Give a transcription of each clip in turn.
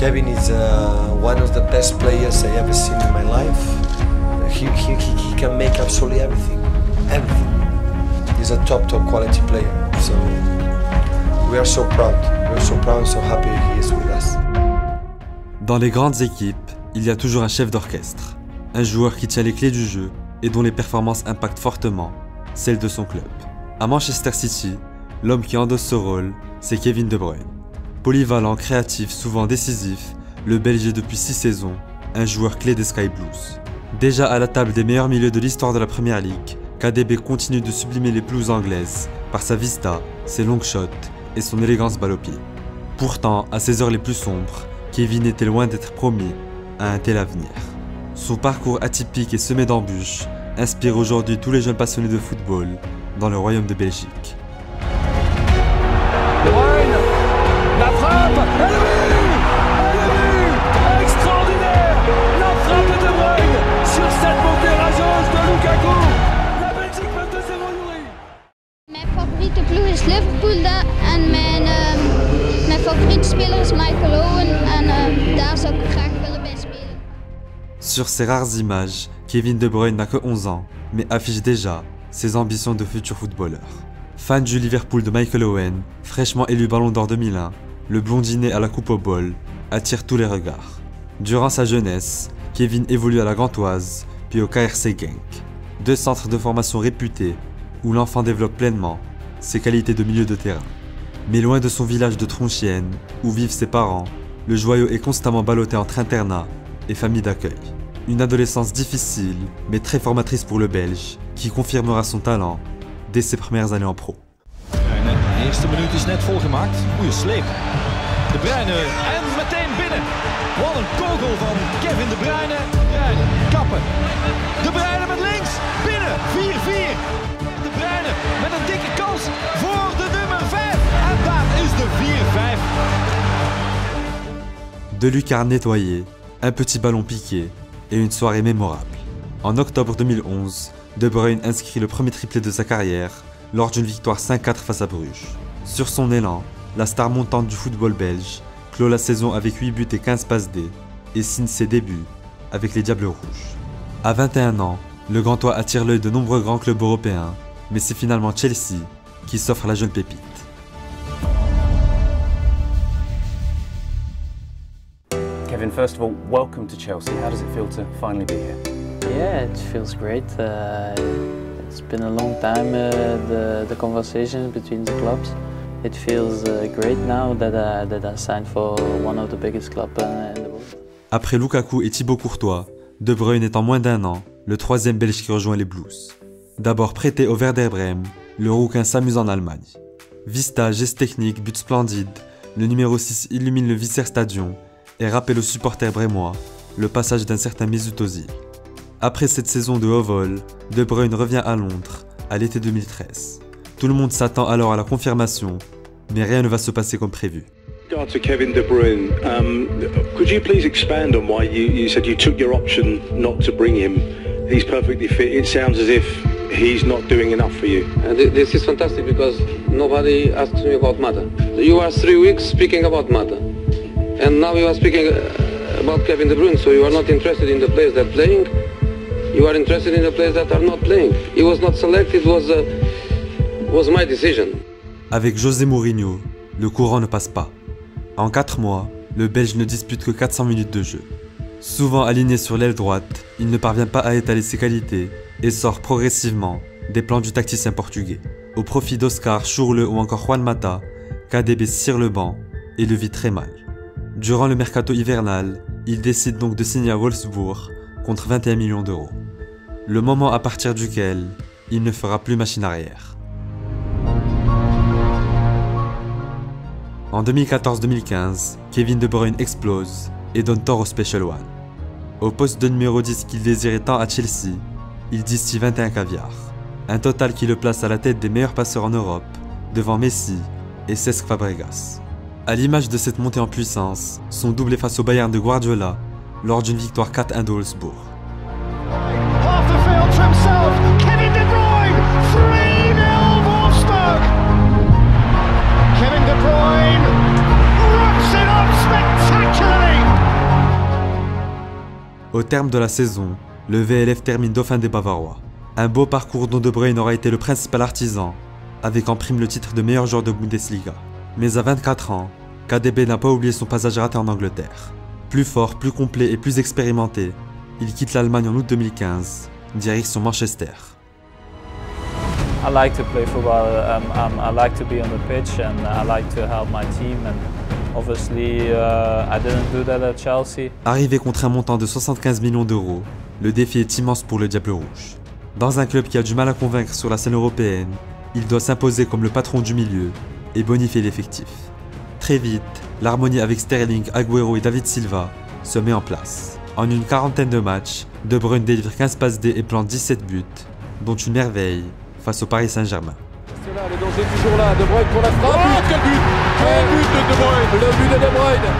Kevin is one of the best players I ever seen in my life. He can make absolutely everything. Everything. He's a top quality player. So we are so proud. We're so proud and so happy he is with us. Dans les grandes équipes, il y a toujours un chef d'orchestre, un joueur qui tient les clés du jeu et dont les performances impactent fortement celles de son club. À Manchester City, l'homme qui endosse ce rôle, c'est Kevin De Bruyne. Polyvalent, créatif, souvent décisif, le Belge est depuis 6 saisons un joueur clé des Sky Blues. Déjà à la table des meilleurs milieux de l'histoire de la Premier League, KDB continue de sublimer les Blues anglaises par sa vista, ses long shots et son élégance balle au pied. Pourtant, à ses heures les plus sombres, Kevin était loin d'être promis à un tel avenir. Son parcours atypique et semé d'embûches inspire aujourd'hui tous les jeunes passionnés de football dans le royaume de Belgique. De Bruyne, la frappe, et le but extraordinaire, la frappe de De Bruyne sur cette montée rageuse de Lukaku. La Belgique met 2-0 Yuri. Mijn favoriete ploeg is Liverpool en mijn favoriete speler is Michael Owen en daar zou ik graag willen bij spelen. Sur ces rares images, Kevin De Bruyne n'a que 11 ans, mais affiche déjà ses ambitions de futur footballeur. Fan du Liverpool de Michael Owen, fraîchement élu Ballon d'Or 2001, le blondinet à la coupe au bol attire tous les regards. Durant sa jeunesse, Kevin évolue à la Gantoise, puis au KRC Genk, deux centres de formation réputés où l'enfant développe pleinement ses qualités de milieu de terrain. Mais loin de son village de Tronchienne, où vivent ses parents, le joyau est constamment ballotté entre internat et famille d'accueil. Une adolescence difficile, mais très formatrice pour le Belge, qui confirmera son talent dès ses premières années en pro. De eerste minuut is net volgemaakt. Goeie sleep. De Bruyne en meteen binnen. Wat een kogel van Kevin De Bruyne. Bruyne kappen. De Bruyne met links. Binnen. 4-4. De Bruyne met een dikke kans voor de nummer 5. En daar is de 4-5. 2 lucarnes nettoyées, un petit ballon piqué et une soirée mémorable. En octobre 2011, De Bruyne inscrit le premier triplé de sa carrière lors d'une victoire 5-4 face à Bruges. Sur son élan, la star montante du football belge clôt la saison avec 8 buts et 15 passes D et signe ses débuts avec les Diables Rouges. À 21 ans, le Gantois attire l'œil de nombreux grands clubs européens, mais c'est finalement Chelsea qui s'offre la jeune pépite. Kevin, first of all, welcome to Chelsea. How does it feel to finally be here? Yeah, it feels great. It's been a long time, the conversations between the clubs. It feels great now that I signed for one of the biggest clubs in the world. Après Lukaku et Thibaut Courtois, De Bruyne est en moins d'un an le troisième Belge qui rejoint les Blues. D'abord prêté au Werder Brême, le Rouquin s'amuse en Allemagne. Vista, geste technique, but splendide, le numéro 6 illumine le Visser Stadion et rappelle aux supporters brémois le passage d'un certain Mesut Özil. Après cette saison de haut vol, De Bruyne revient à Londres à l'été 2013. Tout le monde s'attend alors à la confirmation, mais rien ne va se passer comme prévu. To Kevin De Bruyne, could you please expand on why you said you took your option not to bring him? He's perfectly fit. It sounds as if he's not doing enough for you. This is fantastic because nobody asked me about Mata. You are 3 weeks speaking about Mata, and now you are speaking about Kevin De Bruyne. So you are not interested in the players that are playing. You are interested in the players that are not playing. He was not selected. Was my decision. Avec José Mourinho, le courant ne passe pas. En 4 mois, le Belge ne dispute que 400 minutes de jeu. Souvent aligné sur l'aile droite, il ne parvient pas à étaler ses qualités et sort progressivement des plans du tacticien portugais. Au profit d'Oscar, Schürrle ou encore Juan Mata, KDB cire le banc et le vit très mal. Durant le mercato hivernal, il décide donc de signer à Wolfsburg contre 21 millions d'euros. Le moment à partir duquel il ne fera plus machine arrière. En 2014-2015, Kevin De Bruyne explose et donne tort au Special One. Au poste de numéro 10 qu'il désirait tant à Chelsea, il distille 21 caviars. Un total qui le place à la tête des meilleurs passeurs en Europe, devant Messi et Cesc Fabregas. À l'image de cette montée en puissance, son doublé face au Bayern de Guardiola lors d'une victoire 4-1 de Wolfsburg. Half the field to himself. Kevin De Bruyne, 3-0 Wolfsburg. Kevin De Bruyne wraps it up spectacularly. Au terme de la saison, le VLF termine dauphin des Bavarois. Un beau parcours dont De Bruyne aura été le principal artisan, avec en prime le titre de meilleur joueur de Bundesliga. Mais à 24 ans, KDB n'a pas oublié son passage raté en Angleterre. Plus fort, plus complet et plus expérimenté, il quitte l'Allemagne en août 2015, direction Manchester. I like to play football. I like to be on the pitch, and I like to help my team. And obviously, I didn't do that at Chelsea. Arrivé contre un montant de 75 millions d'euros, le défi est immense pour le Diable Rouge. Dans un club qui a du mal à convaincre sur la scène européenne, il doit s'imposer comme le patron du milieu et bonifier l'effectif. Très vite, l'harmonie avec Sterling, Agüero et David Silva se met en place. En une quarantaine de matchs, De Bruyne délivre 15 passes D et plante 17 buts, dont une merveille face au Paris Saint-Germain. C'est là, le danger toujours là, De Bruyne pour la frappe. Oh, quel but! Quel but de De Bruyne! Le but de De Bruyne!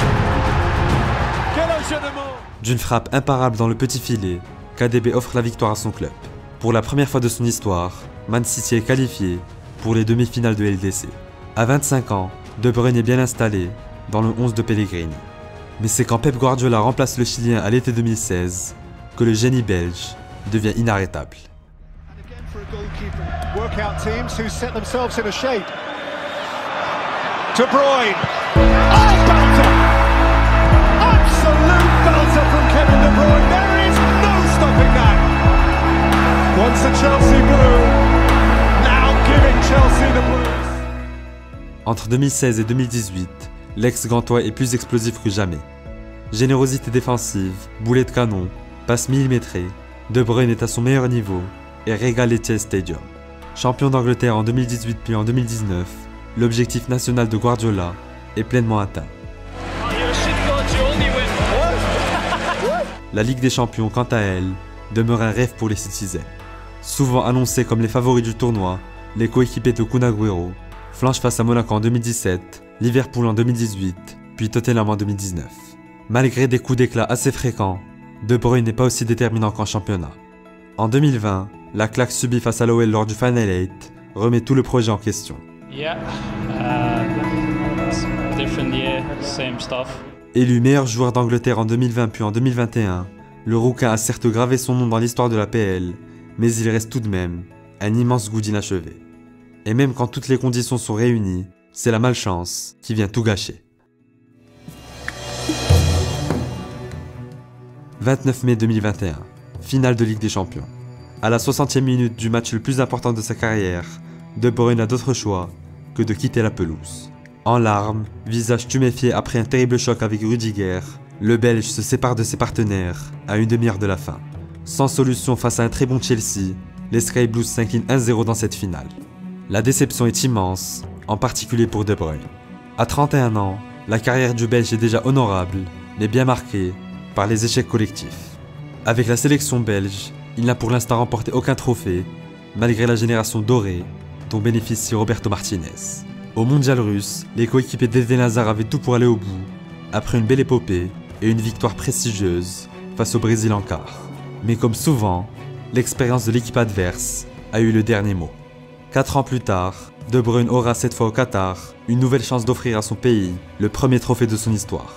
Quel enchaînement! D'une frappe imparable dans le petit filet, KDB offre la victoire à son club. Pour la première fois de son histoire, Man City est qualifié pour les demi-finales de LDC. À 25 ans, De Bruyne est bien installé dans le 11 de Pellegrini. Mais c'est quand Pep Guardiola remplace le Chilien à l'été 2016 que le génie belge devient inarrêtable. Workout teams who set themselves in a shape. De Bruyne. Oh, belter! Absolute belter from Kevin De Bruyne. There is no stopping that. Once a Chelsea blue, now giving Chelsea the blues. Entre 2016 et 2018, l'ex-gantois est plus explosif que jamais. Générosité défensive, boulet de canon, passe millimétrée, De Bruyne est à son meilleur niveau et régale l'Etihad Stadium. Champion d'Angleterre en 2018 puis en 2019, l'objectif national de Guardiola est pleinement atteint. La Ligue des Champions, quant à elle, demeure un rêve pour les Citizens. Souvent annoncés comme les favoris du tournoi, les coéquipiers de Kun Agüero flanchent face à Monaco en 2017, Liverpool en 2018, puis Tottenham en 2019. Malgré des coups d'éclat assez fréquents, De Bruyne n'est pas aussi déterminant qu'en championnat. En 2020, la claque subie face à l'OL lors du Final 8 remet tout le projet en question. Different year, same stuff. Élu meilleur joueur d'Angleterre en 2020 puis en 2021, le Rouquin a certes gravé son nom dans l'histoire de la PL, mais il reste tout de même un immense goût d'inachevé. Et même quand toutes les conditions sont réunies, c'est la malchance qui vient tout gâcher. 29 mai 2021, finale de Ligue des Champions. À la 60e minute du match le plus important de sa carrière, De Bruyne n'a d'autre choix que de quitter la pelouse. En larmes, visage tuméfié après un terrible choc avec Rudiger, le Belge se sépare de ses partenaires à une demi-heure de la fin. Sans solution face à un très bon Chelsea, les Sky Blues s'inclinent 1-0 dans cette finale. La déception est immense, en particulier pour De Bruyne. À 31 ans, la carrière du Belge est déjà honorable, mais bien marquée par les échecs collectifs. Avec la sélection belge, il n'a pour l'instant remporté aucun trophée, malgré la génération dorée dont bénéficie Roberto Martinez. Au mondial russe, les coéquipiers d'Eden Hazard avaient tout pour aller au bout, après une belle épopée et une victoire prestigieuse face au Brésil en quart. Mais comme souvent, l'expérience de l'équipe adverse a eu le dernier mot. 4 ans plus tard, De Bruyne aura cette fois au Qatar une nouvelle chance d'offrir à son pays le premier trophée de son histoire.